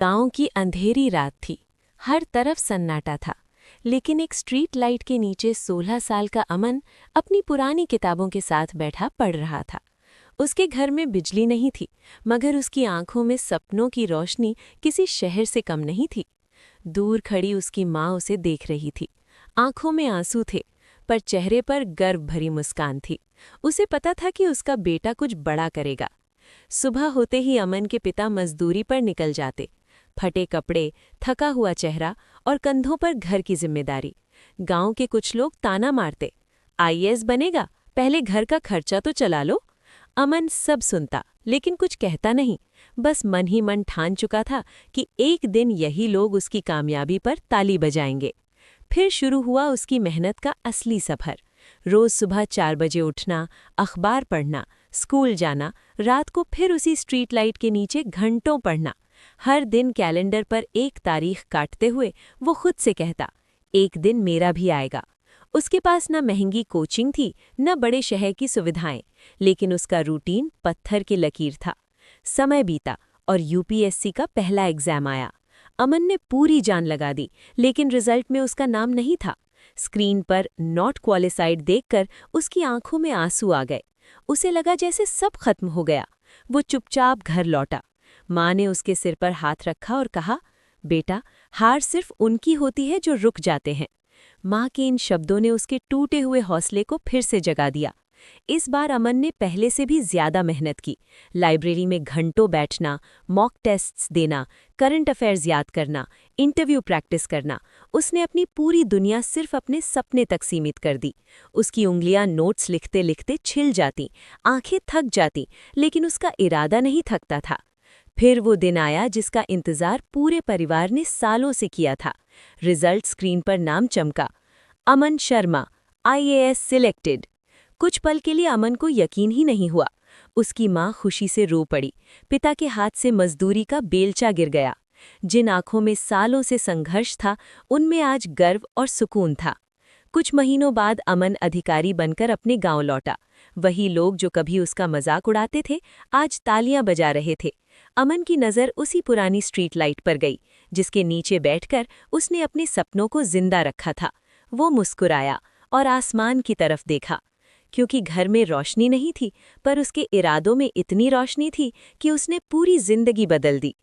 गांव की अंधेरी रात थी। हर तरफ सन्नाटा था, लेकिन एक स्ट्रीट लाइट के नीचे 16 साल का अमन अपनी पुरानी किताबों के साथ बैठा पढ़ रहा था। उसके घर में बिजली नहीं थी, मगर उसकी आंखों में सपनों की रोशनी किसी शहर से कम नहीं थी। दूर खड़ी उसकी माँ उसे देख रही थी। आंखों में आंसू थे, पर चेहरे पर गर्व भरी मुस्कान थी। उसे पता था कि उसका बेटा कुछ बड़ा करेगा। सुबह होते ही अमन के पिता मजदूरी पर निकल जाते। फटे कपड़े, थका हुआ चेहरा और कंधों पर घर की जिम्मेदारी। गांव के कुछ लोग ताना मारते, आईएएस बनेगा, पहले घर का खर्चा तो चला लो। अमन सब सुनता, लेकिन कुछ कहता नहीं। बस मन ही मन ठान चुका था कि एक दिन यही लोग उसकी कामयाबी पर ताली बजाएंगे। फिर शुरू हुआ उसकी मेहनत का असली सफर। रोज सुबह 4 बजे उठना, अखबार पढ़ना, स्कूल जाना, रात को फिर उसी स्ट्रीट लाइट के नीचे घंटों पढ़ना। हर दिन कैलेंडर पर एक तारीख काटते हुए वो खुद से कहता, एक दिन मेरा भी आएगा। उसके पास न महंगी कोचिंग थी, न बड़े शहर की सुविधाएं, लेकिन उसका रूटीन पत्थर की लकीर था। समय बीता और यूपीएससी का पहला एग्जाम आया। अमन ने पूरी जान लगा दी, लेकिन रिजल्ट में उसका नाम नहीं था। स्क्रीन पर नॉट क्वालिफाइड देखकर उसकी आंखों में आंसू आ गए। उसे लगा जैसे सब खत्म हो गया। वो चुपचाप घर लौटा। माँ ने उसके सिर पर हाथ रखा और कहा, बेटा, हार सिर्फ उनकी होती है जो रुक जाते हैं। माँ के इन शब्दों ने उसके टूटे हुए हौसले को फिर से जगा दिया। इस बार अमन ने पहले से भी ज्यादा मेहनत की। लाइब्रेरी में घंटों बैठना, मॉक टेस्ट्स देना, करंट अफेयर्स याद करना, इंटरव्यू प्रैक्टिस करना। उसने अपनी पूरी दुनिया सिर्फ अपने सपने तक सीमित कर दी। उसकी उंगलियां नोट्स लिखते लिखते छिल जाती, आंखें थक जाती, लेकिन उसका इरादा नहीं थकता था। फिर वो दिन आया जिसका इंतजार पूरे परिवार ने सालों से किया था। रिजल्ट स्क्रीन पर नाम चमका, अमन शर्मा, आईएएस सिलेक्टेड। कुछ पल के लिए अमन को यकीन ही नहीं हुआ। उसकी माँ खुशी से रो पड़ी। पिता के हाथ से मजदूरी का बेलचा गिर गया। जिन आंखों में सालों से संघर्ष था, उनमें आज गर्व और सुकून था। कुछ महीनों बाद अमन अधिकारी बनकर अपने गांव लौटा। वही लोग जो कभी उसका मजाक उड़ाते थे, आज तालियां बजा रहे थे। अमन की नज़र उसी पुरानी स्ट्रीट लाइट पर गई, जिसके नीचे बैठकर उसने अपने सपनों को जिंदा रखा था। वो मुस्कुराया और आसमान की तरफ देखा, क्योंकि घर में रोशनी नहीं थी, पर उसके इरादों में इतनी रोशनी थी कि उसने पूरी जिंदगी बदल दी।